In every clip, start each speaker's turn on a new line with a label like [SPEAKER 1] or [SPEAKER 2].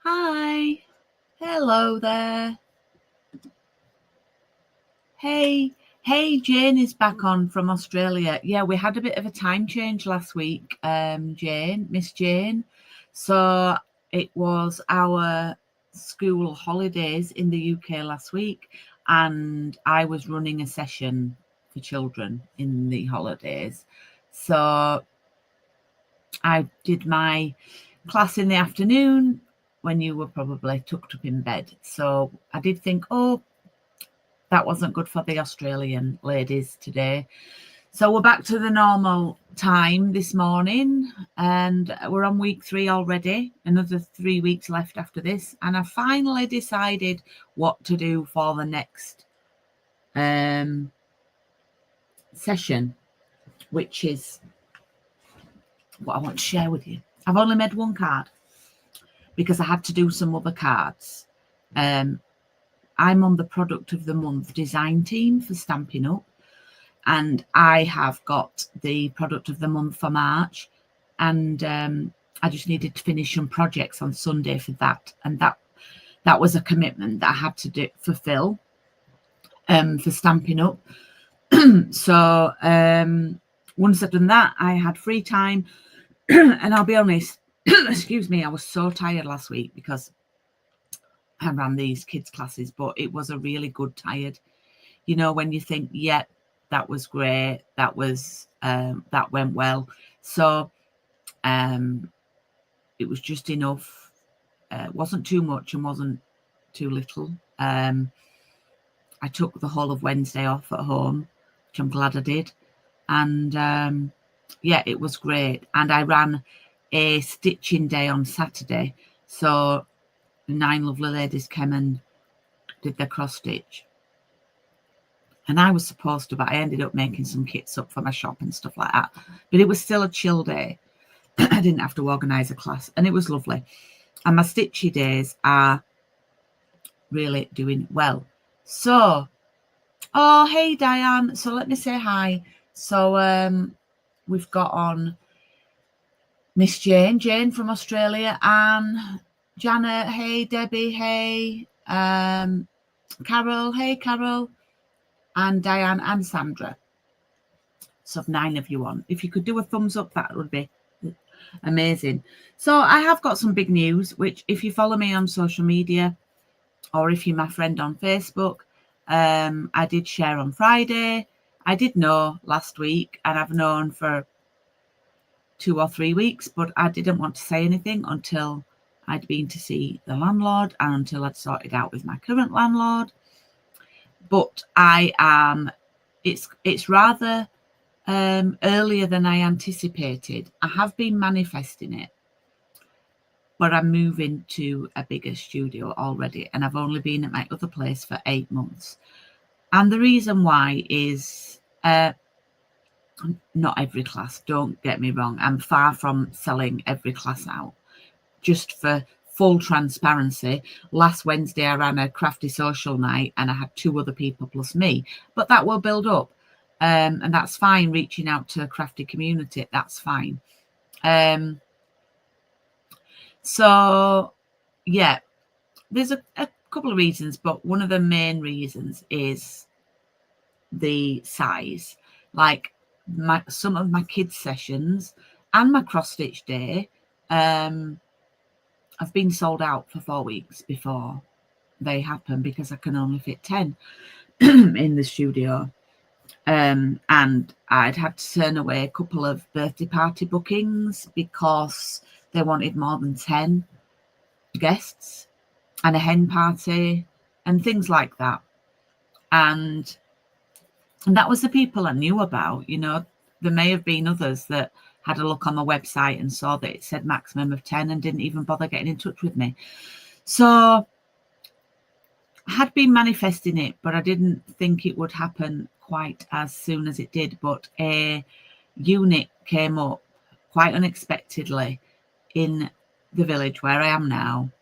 [SPEAKER 1] Hi. Hello there. Hey. Hey, Jane is back on from Australia. Yeah, we had a bit of a time change last week, Miss Jane. So it was our school holidays in the UK last week, and I was running a session for children in the holidays. So I did my class in the afternoon when you were probably tucked up in bed. So I did think, oh, that wasn't good for the Australian ladies today. So we're back to the normal time this morning, and we're on week 3 already. Another 3 weeks left after this, and I finally decided what to do for the next session, which is what I want to share with you. I've only made one card because I had to do some other cards. I'm on the product of the month design team for Stampin Up, and I have got the product of the month for March, and I just needed to finish some projects on Sunday for that, and that was a commitment that I had to fulfill for Stampin Up. So once I've done that, I had free time, and I'll be honest, excuse me, I was so tired last week because I ran these kids classes, but it was a really good tired. You know, when you think, yeah, that was great, that was that went well. So it was just enough. Wasn't too much and wasn't too little. I took the whole of Wednesday off at home, which I'm glad I did. And yeah, it was great. And I ran a stitching day on Saturday. So 9 lovely ladies came and did their cross stitch. And I was supposed to, but I ended up making some kits up for my shop and stuff like that. But it was still a chill day. I didn't have to organise a class, and it was lovely. And my stitchy days are really doing well. So, oh, hey, Diane. So let me say hi. So we've got on Miss Jane from Australia, Anne, Janet, hey, Debbie, hey, Carol, hey, Carol, and Diane and Sandra. So 9 of you on. If you could do a thumbs up, that would be amazing. So I have got some big news, which if you follow me on social media, or if you're my friend on Facebook, I did share on Friday. I did know last week, and I've known for 2 or 3 weeks, but I didn't want to say anything until I'd been to see the landlord and until I'd sorted out with my current landlord. But I am, it's rather earlier than I anticipated. I have been manifesting it, but I'm moving to a bigger studio already, and I've only been at my other place for 8 months. And the reason why is not every class, don't get me wrong. I'm far from selling every class out. Just for full transparency, last Wednesday I ran a crafty social night and I had 2 other people plus me, but that will build up. And that's fine, reaching out to a crafty community, that's fine. So yeah, there's a couple of reasons, but one of the main reasons is the size. Like some of my kids' sessions and my cross-stitch day have been sold out for 4 weeks before they happen because I can only fit 10 in the studio. And I'd had to turn away a couple of birthday party bookings because they wanted more than 10 guests and a hen party and things like that. And that was the people I knew about. You know, there may have been others that had a look on my website and saw that it said maximum of 10 and didn't even bother getting in touch with me. So I had been manifesting it, but I didn't think it would happen quite as soon as it did. But a unit came up quite unexpectedly in the village where I am now,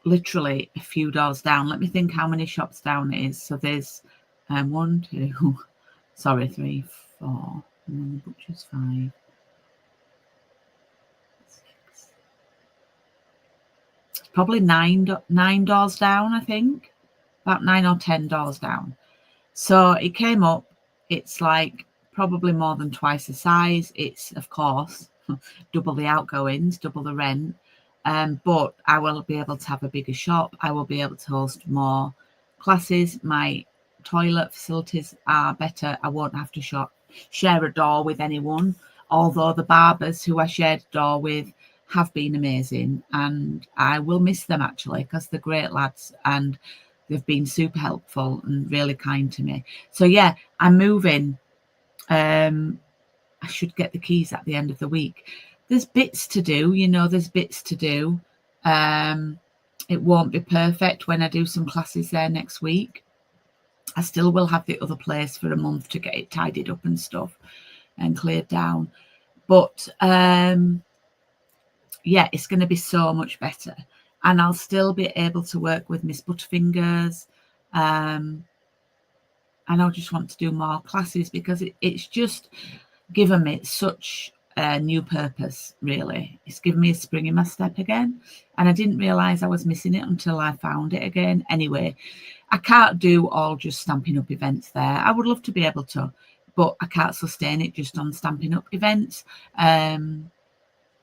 [SPEAKER 1] literally a few doors down. Let me think how many shops down it is. So there's 1, 2, sorry, 3, 4, and the butcher's 5, 6. probably nine doors down, I think, about 9 or 10 doors down. So it came up. It's like probably more than twice the size. It's, of course, double the outgoings, double the rent. But I will be able to have a bigger shop. I will be able to host more classes. My toilet facilities are better. I won't have to share a door with anyone, although the barbers who I shared a door with have been amazing, and I will miss them actually, because they're great lads and they've been super helpful and really kind to me. So yeah, I'm moving. I should get the keys at the end of the week. There's bits to do, there's bits to do. It won't be perfect when I do some classes there next week. I still will have the other place for a month to get it tidied up and stuff and cleared down. But yeah, it's going to be so much better. And I'll still be able to work with Miss Butterfingers. And I'll just want to do more classes, because it's just given me such a new purpose, really. It's given me a spring in my step again, and I didn't realise I was missing it until I found it again. Anyway, I can't do all just Stampin' Up events there. I would love to be able to, but I can't sustain it just on Stampin' Up events.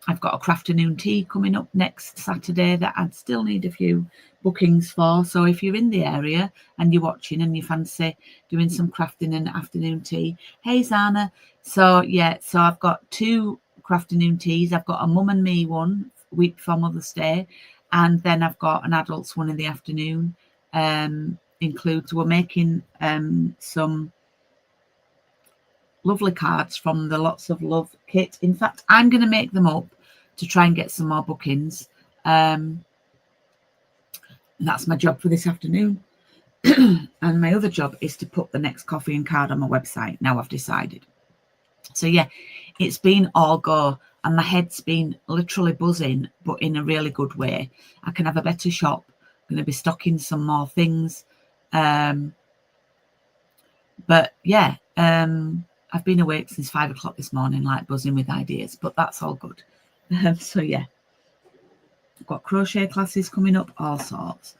[SPEAKER 1] I've got a crafternoon tea coming up next Saturday that I'd still need a few bookings for. So if you're in the area and you're watching and you fancy doing some crafting and afternoon tea, hey Zana. So yeah, so I've got 2 crafternoon teas. I've got a mum and me one week before Mother's Day, and then I've got an adults one in the afternoon. We're making some lovely cards from the Lots of Love kit. In fact, I'm going to make them up to try and get some more bookings. And that's my job for this afternoon. And my other job is to put the next coffee and card on my website. Now I've decided. So yeah, it's been all go, and my head's been literally buzzing, but in a really good way. I can have a better shop. I'm going to be stocking some more things. But yeah, I've been awake since 5 o'clock this morning, like buzzing with ideas, but that's all good. So yeah, I've got crochet classes coming up, all sorts.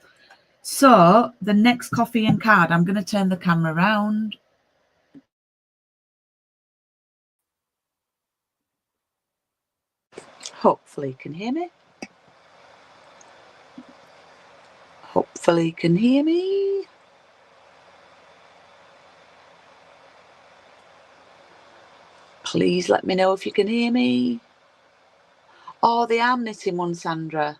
[SPEAKER 1] So the next coffee and card, I'm going to turn the camera around. Hopefully you can hear me. Hopefully you can hear me. Please let me know if you can hear me. Oh, the arm knitting one, Sandra.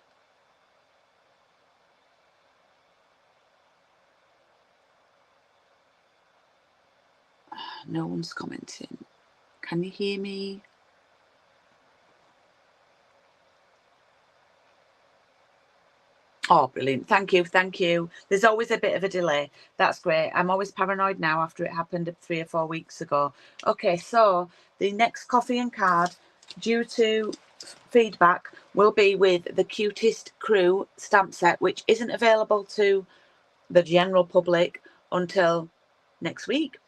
[SPEAKER 1] No one's commenting. Can you hear me? Oh, brilliant. Thank you. Thank you. There's always a bit of a delay. That's great. I'm always paranoid now after it happened 3 or 4 weeks ago. Okay, so the next coffee and card, due to feedback, will be with the Cutest Crew stamp set, which isn't available to the general public until next week.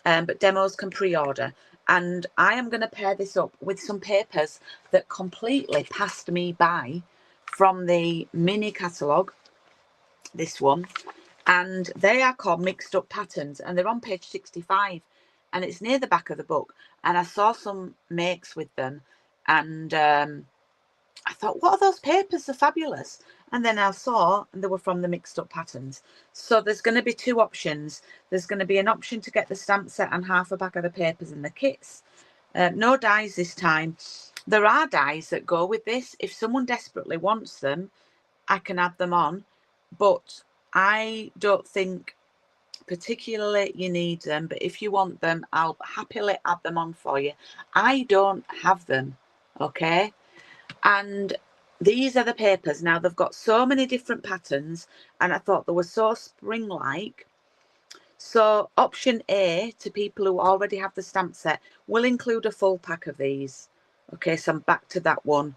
[SPEAKER 1] But demos can pre-order. And I am going to pair this up with some papers that completely passed me by from the mini catalogue, this one, and they are called Mixed Up Patterns, and they're on page 65, and it's near the back of the book. And I saw some makes with them, and I thought, what are those papers? They're fabulous. And then I saw, and they were from the Mixed Up Patterns. So there's going to be 2 options. There's going to be an option to get the stamp set and half a bag of the papers and the kits. No dies this time. There are dies that go with this. If someone desperately wants them, I can add them on. But I don't think particularly you need them. But if you want them, I'll happily add them on for you. I don't have them, okay? And these are the papers. Now, they've got so many different patterns, and I thought they were so spring-like. So option A, to people who already have the stamp set, will include a full pack of these. Okay, so I'm back to that one.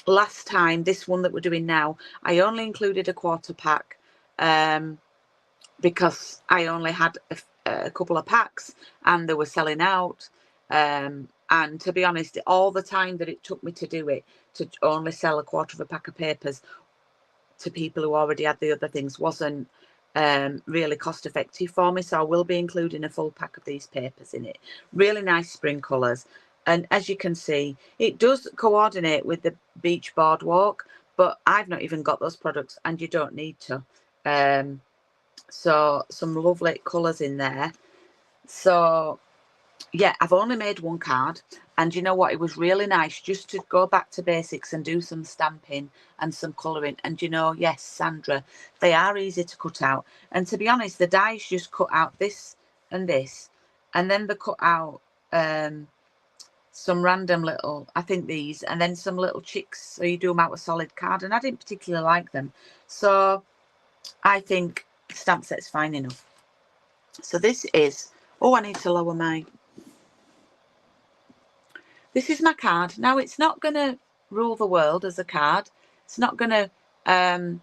[SPEAKER 1] Last time, this one that we're doing now, I only included a quarter pack because I only had a couple of packs and they were selling out. And to be honest, all the time that it took me to do it, to only sell a quarter of a pack of papers to people who already had the other things, wasn't really cost effective for me. So I will be including a full pack of these papers in it. Really nice spring colours. And as you can see, it does coordinate with the beach boardwalk, but I've not even got those products, and you don't need to. So some lovely colours in there. So yeah, I've only made one card, and you know what, it was really nice just to go back to basics and do some stamping and some colouring. And you know, yes, Sandra, they are easy to cut out, and to be honest, the dies just cut out this and this, and then they cut out some random little, I think these, and then some little chicks, so you do them out with solid card, and I didn't particularly like them, so I think stamp set's fine enough. So this is, oh, I need to lower my, this is my card. Now, it's not going to rule the world as a card. It's not going to,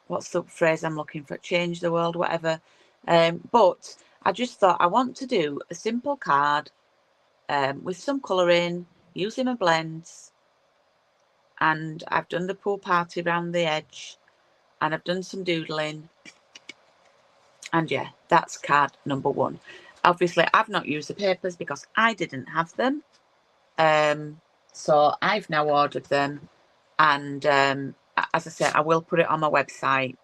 [SPEAKER 1] what's the phrase I'm looking for? Change the world, whatever. But I just thought I want to do a simple card with some colouring, using my blends. And I've done the pool party around the edge. And I've done some doodling. And yeah, that's card number one. Obviously, I've not used the papers because I didn't have them. So I've now ordered them, and as I said, I will put it on my website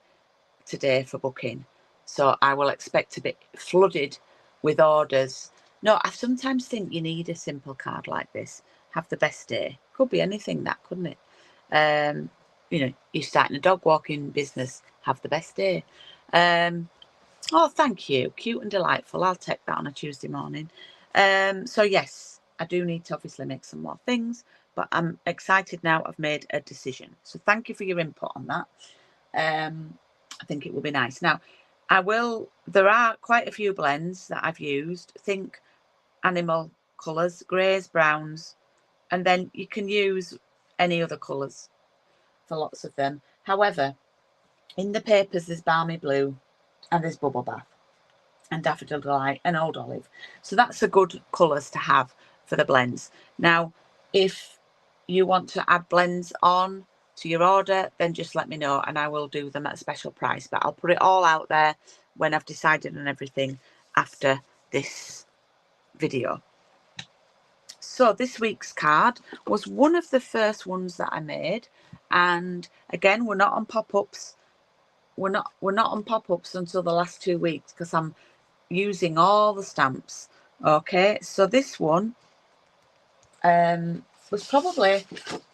[SPEAKER 1] today for booking, so I will expect to be flooded with orders. No, I sometimes think you need a simple card like this. Have the best day. Could be anything, that, couldn't it? You know, you're starting a dog walking business, have the best day. Oh, thank you, cute and delightful. I'll take that on a Tuesday morning. So yes, I do need to obviously make some more things, but I'm excited now. I've made a decision. So thank you for your input on that. I think it will be nice. Now, there are quite a few blends that I've used. Think animal colours, greys, browns, and then you can use any other colours for lots of them. However, in the papers, there's balmy blue and there's bubble bath and daffodil delight and old olive, so that's a good colours to have for the blends. Now, if you want to add blends on to your order, then just let me know and I will do them at a special price, but I'll put it all out there when I've decided on everything after this video. So this week's card was one of the first ones that I made, and again, we're not on pop-ups. We're not on pop-ups until the last 2 weeks because I'm using all the stamps. Okay, so this one was probably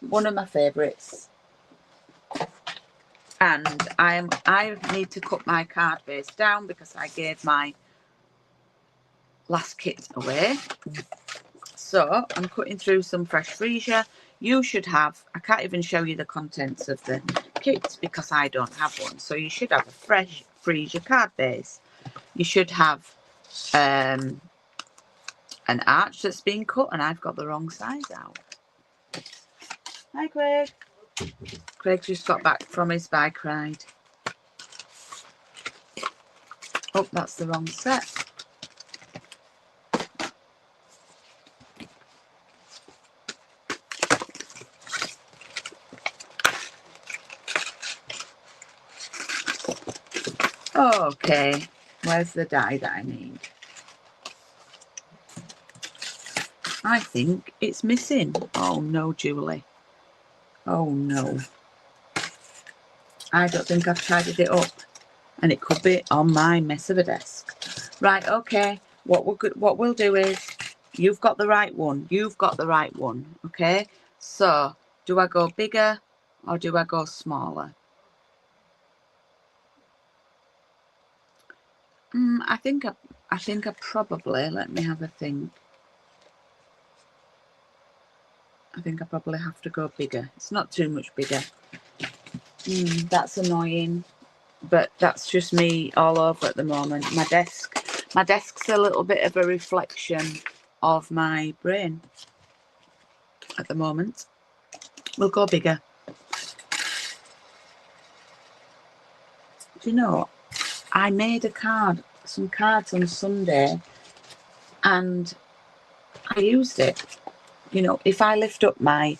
[SPEAKER 1] one of my favorites, and I need to cut my card base down because I gave my last kit away. So I'm cutting through some fresh freesia. You should have, I can't even show you the contents of the kit because I don't have one, so you should have a fresh freesia card base. You should have an arch that's been cut, and I've got the wrong size out. Hi, Craig. Craig just got back from his bike ride. Oh, that's the wrong set. Okay, where's the die that I need? I think it's missing. Oh no, Julie. Oh no. I don't think I've tidied it up, and it could be on my mess of a desk. Right, okay. What we'll do is, you've got the right one. You've got the right one. Okay. So, do I go bigger or do I go smaller? I think I probably, let me have a think. I think I probably have to go bigger. It's not too much bigger. That's annoying, but that's just me all over at the moment. My desk's a little bit of a reflection of my brain at the moment. We'll go bigger. Do you know, I made some cards on Sunday, and I used it. You know, if I lift up my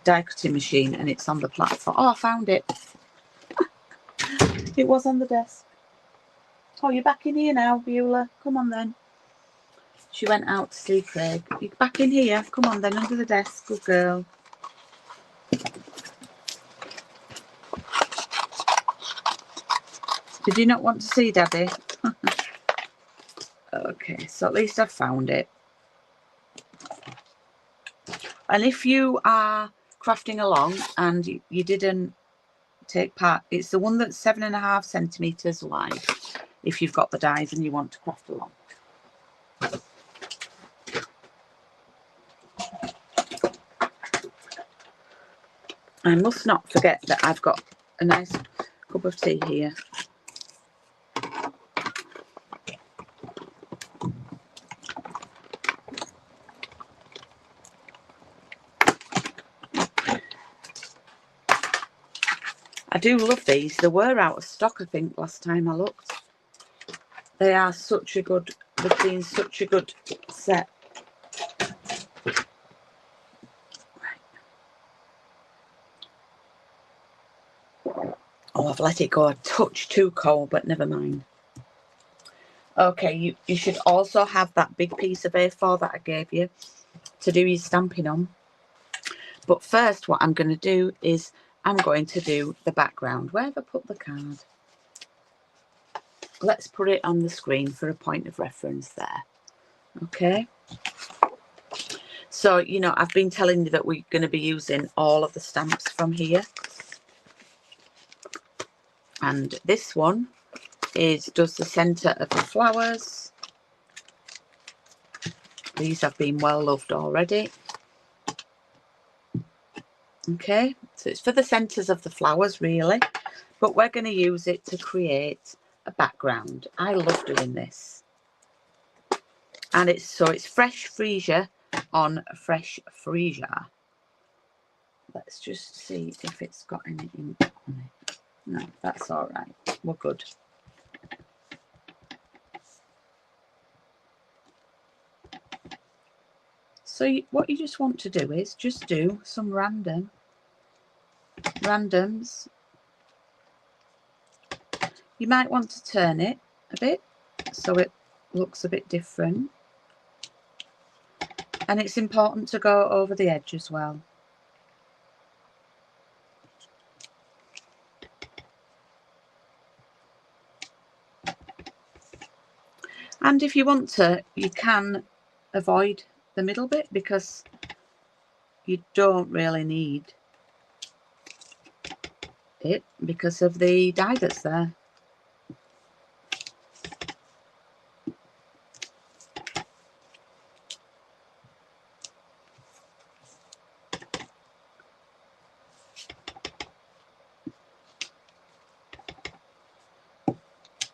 [SPEAKER 1] die cutting machine and it's on the platform. Oh, I found it. It was on the desk. Oh, you're back in here now, Beulah. Come on then. She went out to see Craig. You're back in here. Come on then, under the desk. Good girl. Did you not want to see Daddy? Okay, so at least I've found it. And if you are crafting along and you didn't take part, it's the one that's 7.5 centimetres wide if you've got the dies and you want to craft along. I must not forget that I've got a nice cup of tea here. I do love these. They were out of stock, I think, last time I looked. They are such a good, they've been such a good set. Oh, I've let it go a touch too cold, but never mind. Okay, you should also have that big piece of A4 that I gave you to do your stamping on. But first, what I'm going to do is I'm going to do the background. Where have I put the card? Let's put it on the screen for a point of reference there. Okay. So, you know, I've been telling you that we're going to be using all of the stamps from here. And this one does the centre of the flowers. These have been well loved already. Okay, so it's for the centres of the flowers really, but we're going to use it to create a background. I love doing this. And it's fresh freesia on fresh freesia. Let's just see if it's got any ink on it. No, that's all right. We're good. So what you just want to do is just do some randoms. You might want to turn it a bit so it looks a bit different. And it's important to go over the edge as well. And if you want to, you can avoid the middle bit because you don't really need it because of the die that's there.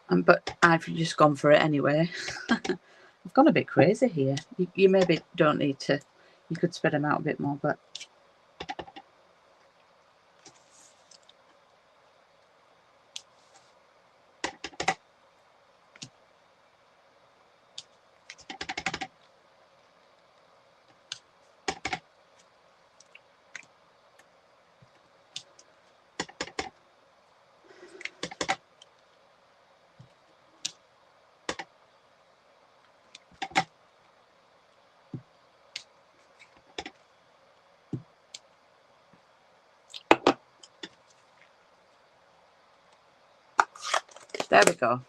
[SPEAKER 1] But I've just gone for it anyway. I've gone a bit crazy here. You maybe don't need to. You could spread them out a bit more, but there we go.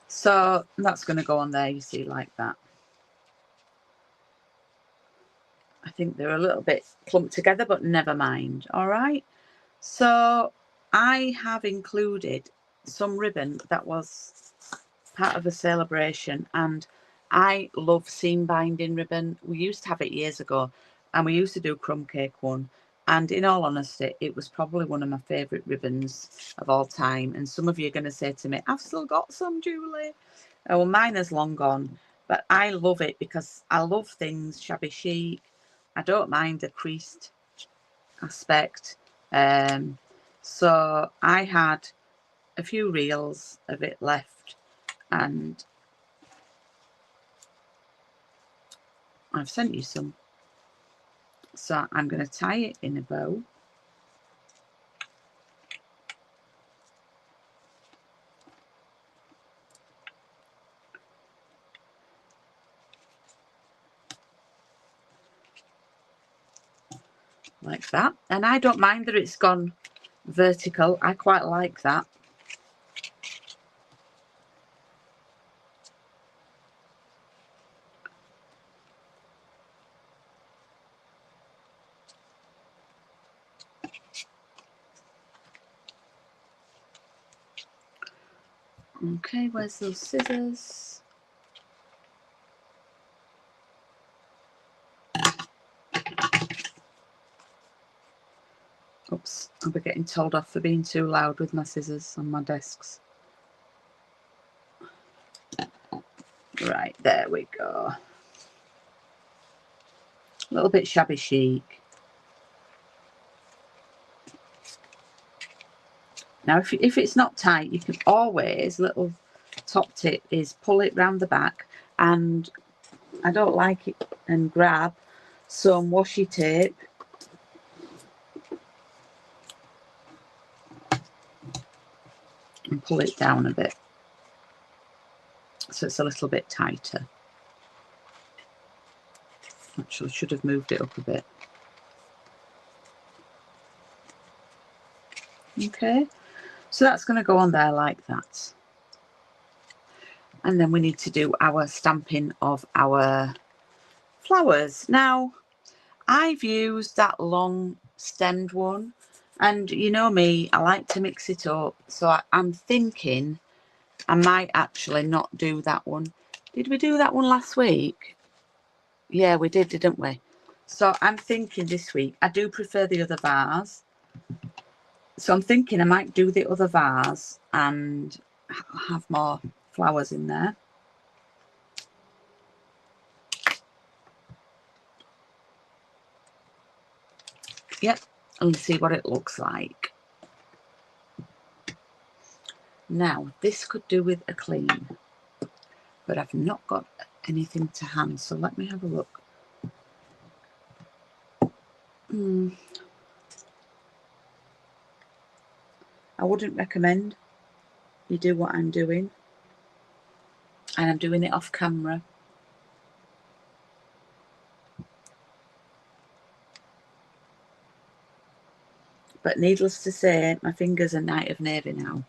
[SPEAKER 1] So that's going to go on there, you see, like that. I think they're a little bit clumped together, but never mind. All right. So I have included some ribbon that was part of a celebration, and I love seam binding ribbon. We used to have it years ago, and we used to do crumb cake one. And in all honesty, it was probably one of my favourite ribbons of all time. And some of you are going to say to me, I've still got some, Julie. Oh, well, mine is long gone. But I love it because I love things shabby chic. I don't mind the creased aspect. So I had a few reels of it left. And I've sent you some. So I'm going to tie it in a bow. Like that. And I don't mind that it's gone vertical. I quite like that. Okay, where's those scissors? Oops, I'll be getting told off for being too loud with my scissors on my desks. Right, there we go. A little bit shabby chic. Now, if it's not tight, you can always, little top tip is pull it round the back, and I don't like it, and grab some washi tape and pull it down a bit so it's a little bit tighter. Actually, should have moved it up a bit. Okay, so that's going to go on there like that. And then we need to do our stamping of our flowers. Now, I've used that long stemmed one, and you know me, I like to mix it up. So I'm thinking I might actually not do that one. Did we do that one last week? Yeah, we did, didn't we? So I'm thinking this week, I do prefer the other vase. So I'm thinking I might do the other vase and have more flowers in there. Yep, and see what it looks like. Now, this could do with a clean, but I've not got anything to hand, so let me have a look. I wouldn't recommend you do what I'm doing, and I'm doing it off camera. But needless to say, my fingers are night of navy now.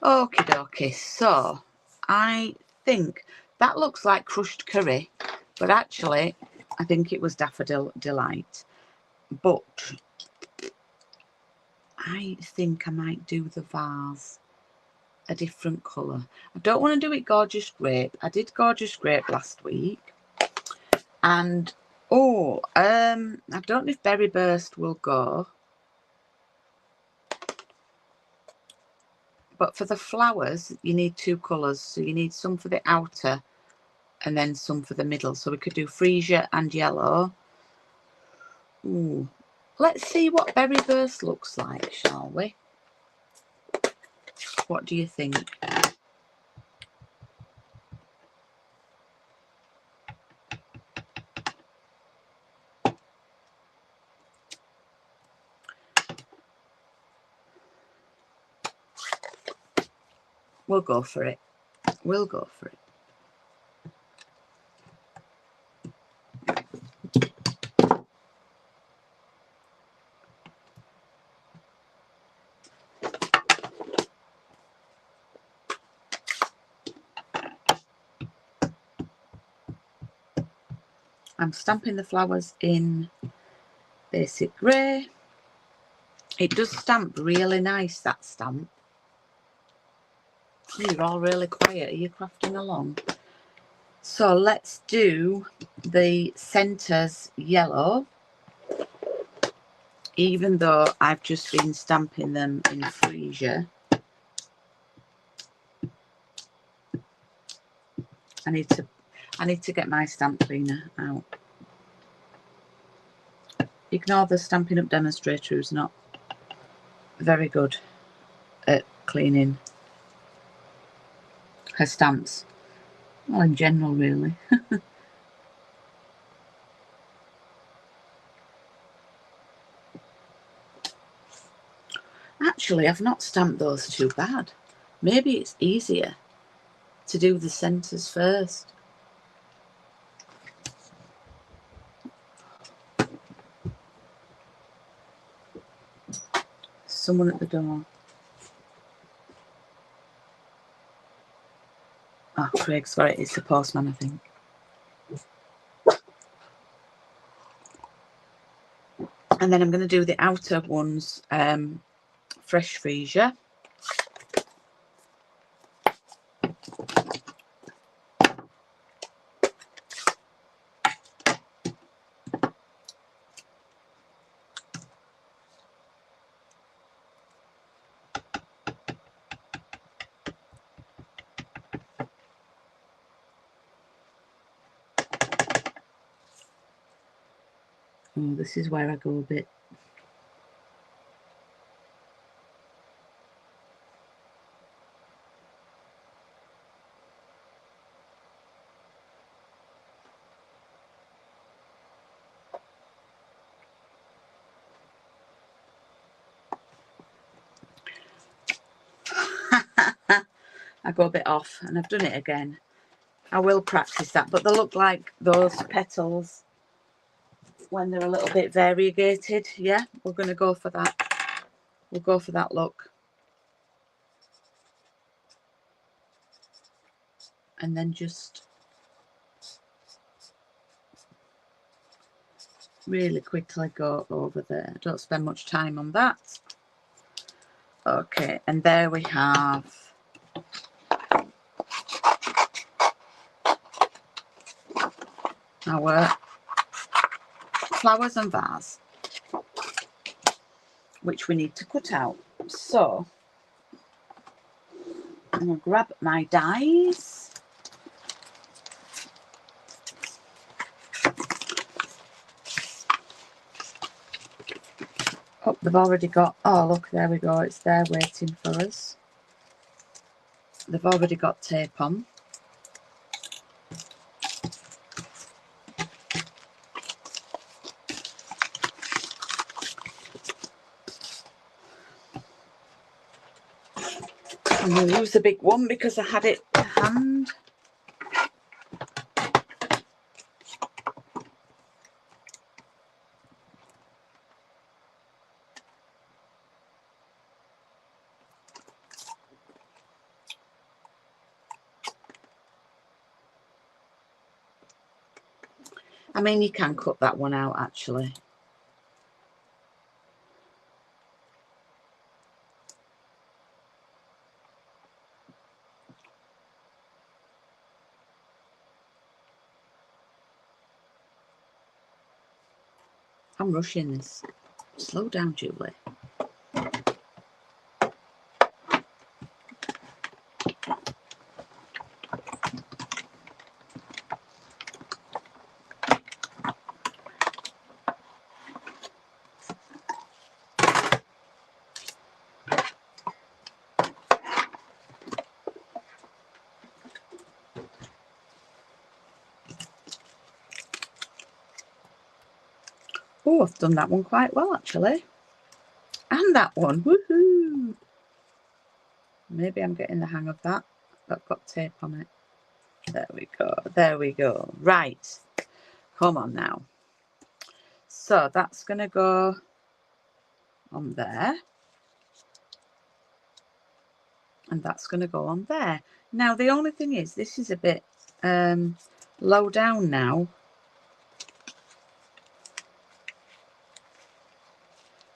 [SPEAKER 1] Okie dokie, so I think that looks like crushed curry, but actually I think it was Daffodil Delight. But I think I might do the vase a different colour. I don't want to do it Gorgeous Grape. I did Gorgeous Grape last week. And, I don't know if Berry Burst will go. But for the flowers, you need two colours. So you need some for the outer and then some for the middle. So we could do freesia and yellow. Ooh. Let's see what Berry Burst looks like, shall we? What do you think? We'll go for it. We'll go for it. I'm stamping the flowers in basic grey. It does stamp really nice, that stamp. You're all really quiet. Are you crafting along? So let's do the centres yellow, even though I've just been stamping them in freesia. I need to get my stamp cleaner out. Ignore the Stampin' Up demonstrator, who's not very good at cleaning her stamps. Well, in general, really. Actually, I've not stamped those too bad. Maybe it's easier to do the centres first. Someone at the door. Oh, Craig's got it. It's the postman, I think. And then I'm going to do the outer ones, fresh freesia. Oh, this is where I go a bit. I go a bit off, and I've done it again. I will practice that, but they look like those petals when they're a little bit variegated. Yeah, we're going to go for that. We'll go for that look. And then just really quickly go over there. Don't spend much time on that. Okay, and there we have our flowers and vase, which we need to cut out. So I'm going to grab my dies. Oh, they've already got, oh look, there we go, it's there waiting for us. They've already got tape on. I'm going to use the big one because I had it to hand. I mean, you can cut that one out actually. I'm rushing this. Slow down, Julie. Oh, I've done that one quite well actually. And that one, woohoo! Maybe I'm getting the hang of that. I've got tape on it. There we go, there we go. Right, come on now. So that's going to go on there. And that's going to go on there. Now, the only thing is, this is a bit low down now.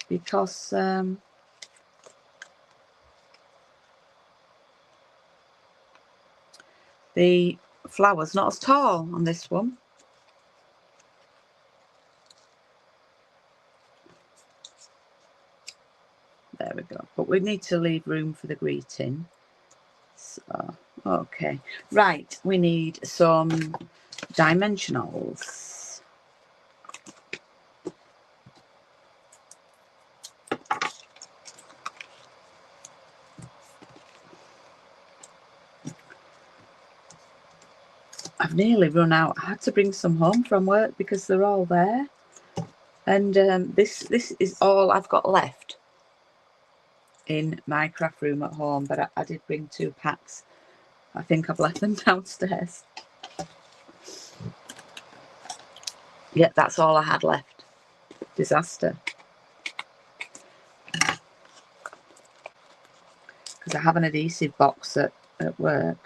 [SPEAKER 1] Because the flower's not as tall on this one. There we go. But we need to leave room for the greeting. So, okay. Right, we need some dimensionals. I've nearly run out. I had to bring some home from work because they're all there. And this is all I've got left in my craft room at home. But I did bring 2 packs. I think I've left them downstairs. Yeah, that's all I had left. Disaster. Because I have an adhesive box at work.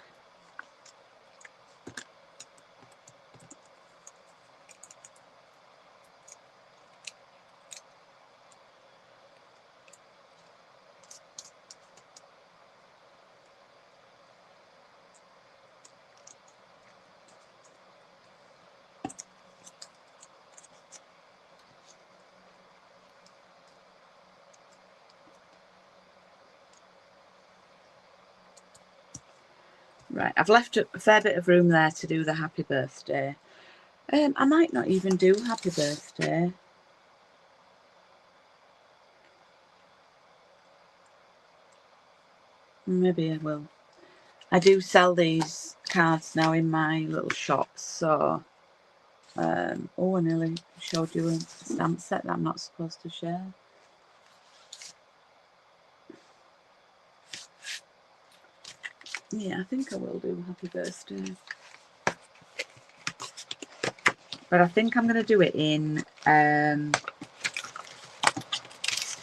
[SPEAKER 1] Right, I've left a fair bit of room there to do the happy birthday. I might not even do happy birthday. Maybe I will. I do sell these cards now in my little shops, so oh, I nearly showed you a stamp set that I'm not supposed to share. Yeah, I think I will do happy birthday. But I think I'm going to do it in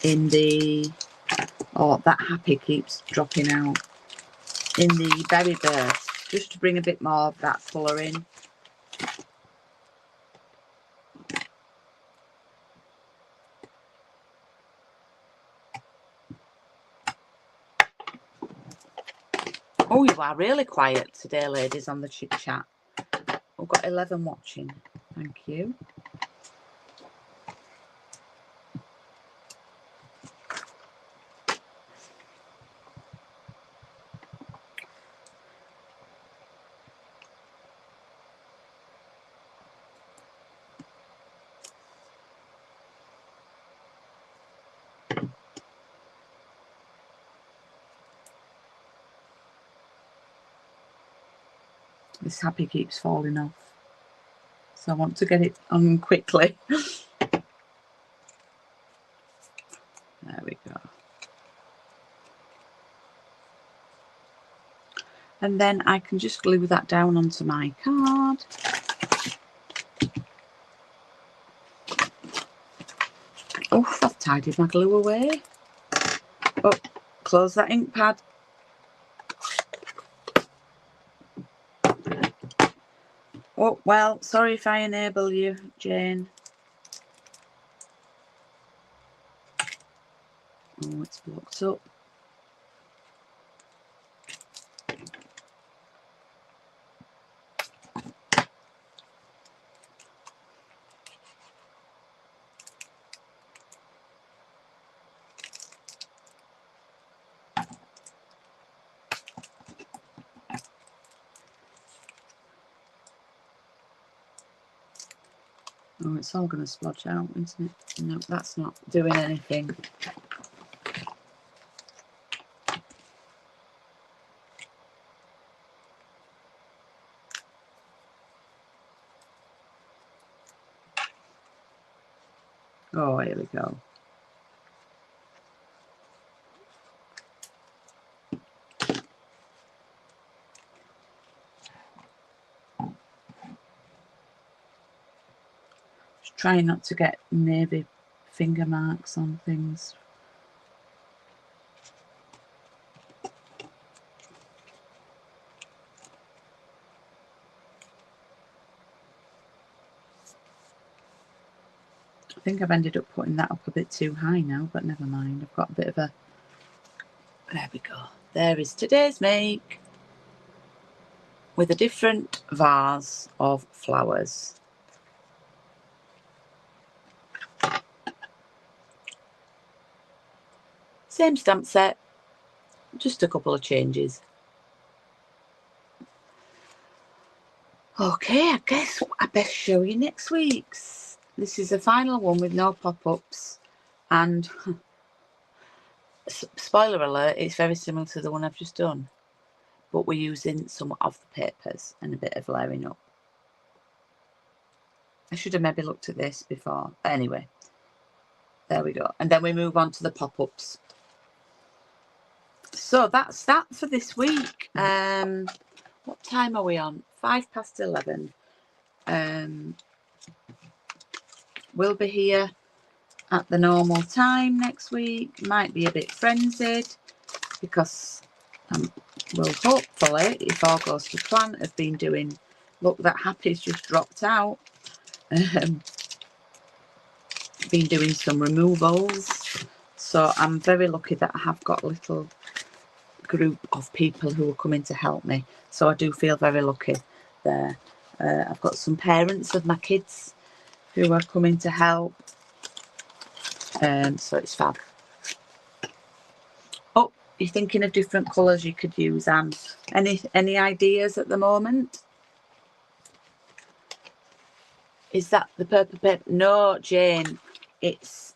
[SPEAKER 1] the, oh, that happy keeps dropping out, in the berry burst, just to bring a bit more of that colour in. Oh, you are really quiet today, ladies, on the chit chat. We've got 11 watching. Thank you. This happy keeps falling off, so I want to get it on quickly. There we go. And then I can just glue that down onto my card. Oh, I've tidied my glue away. Oh, close that ink pad. Oh, well, sorry if I enable you, Jane. Oh, it's blocked up. Oh, it's all going to splodge out, isn't it? No, that's not doing anything. Oh, here we go. Just trying not to get maybe finger marks on things. I think I've ended up putting that up a bit too high now, but never mind. I've got a bit of a... There we go. There is today's make with a different vase of flowers. Same stamp set, just a couple of changes. Okay, I guess I best show you next week's. This is the final one with no pop-ups, and spoiler alert, it's very similar to the one I've just done. but we're using some of the papers and a bit of layering up. I should have maybe looked at this before. But anyway, there we go. And then we move on to the pop-ups. So that's that for this week. What time are we on? 11:05. We'll be here at the normal time next week. Might be a bit frenzied because we'll hopefully, if all goes to plan, have been doing, look, that Happy's just dropped out. Been doing some removals, so I'm very lucky that I have got a little group of people who are coming to help me, so I do feel very lucky there. I've got some parents of my kids who are coming to help, so it's fab. Oh, you're thinking of different colours you could use, Anne? Any ideas at the moment? Is that the purple paper? No, Jane, it's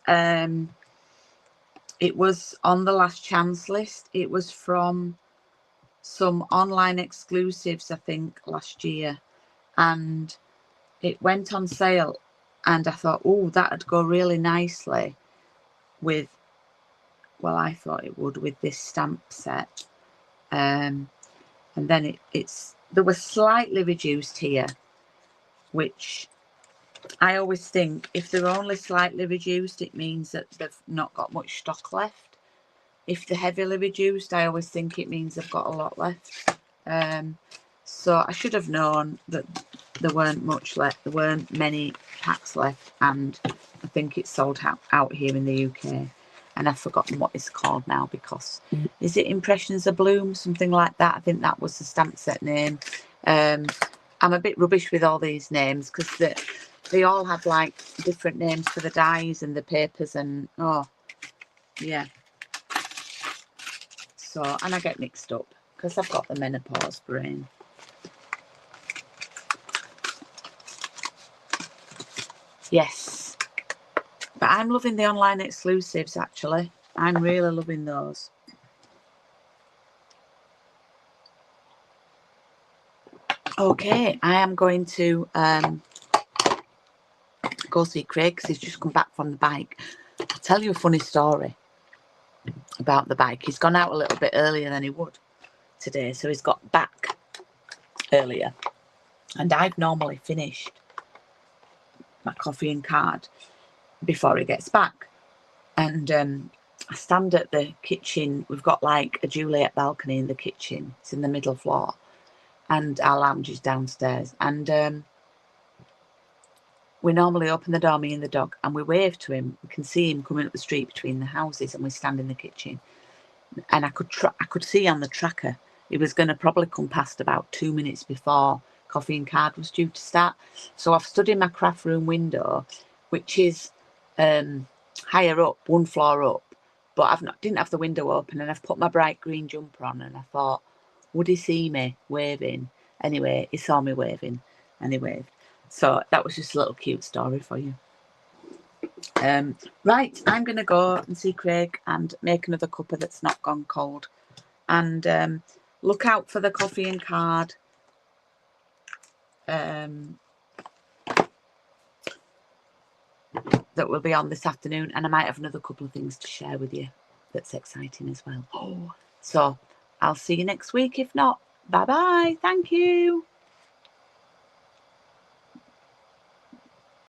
[SPEAKER 1] it was on the last chance list. It was from some online exclusives, I think, last year, and it went on sale, and I thought, oh, that'd go really nicely with, well, I thought it would with this stamp set. And then they were slightly reduced here, which I always think if they're only slightly reduced, it means that they've not got much stock left. If they're heavily reduced, I always think it means they've got a lot left. So I should have known that there weren't much left. There weren't many packs left, and I think it's sold out here in the UK. And I've forgotten what it's called now, because is it Impressions of Bloom, something like that? I think that was the stamp set name. I'm a bit rubbish with all these names because they all have like different names for the dies and the papers, and oh yeah. So, and I get mixed up because I've got the menopause brain. Yes, but I'm loving the online exclusives, actually. I'm really loving those. Okay, I am going to go see Craig because he's just come back from the bike. I'll tell you a funny story about the bike. He's gone out a little bit earlier than he would today, so he's got back earlier, and I've normally finished my coffee and card before he gets back. And I stand at the kitchen. We've got like a Juliet balcony in the kitchen. It's in the middle floor, and our lounge is downstairs. And we normally open the door, me and the dog, and we wave to him. We can see him coming up the street between the houses, and we stand in the kitchen. And I could see on the tracker he was going to probably come past about 2 minutes before coffee and card was due to start. So I've stood in my craft room window, which is higher up, one floor up, but didn't have the window open, and I've put my bright green jumper on, and I thought, would he see me waving? Anyway, he saw me waving and he waved. So that was just a little cute story for you. Right, I'm going to go and see Craig and make another cuppa that's not gone cold. And look out for the coffee and card. That will be on this afternoon, and I might have another couple of things to share with you that's exciting as well. So I'll see you next week. If not, bye bye. Thank you.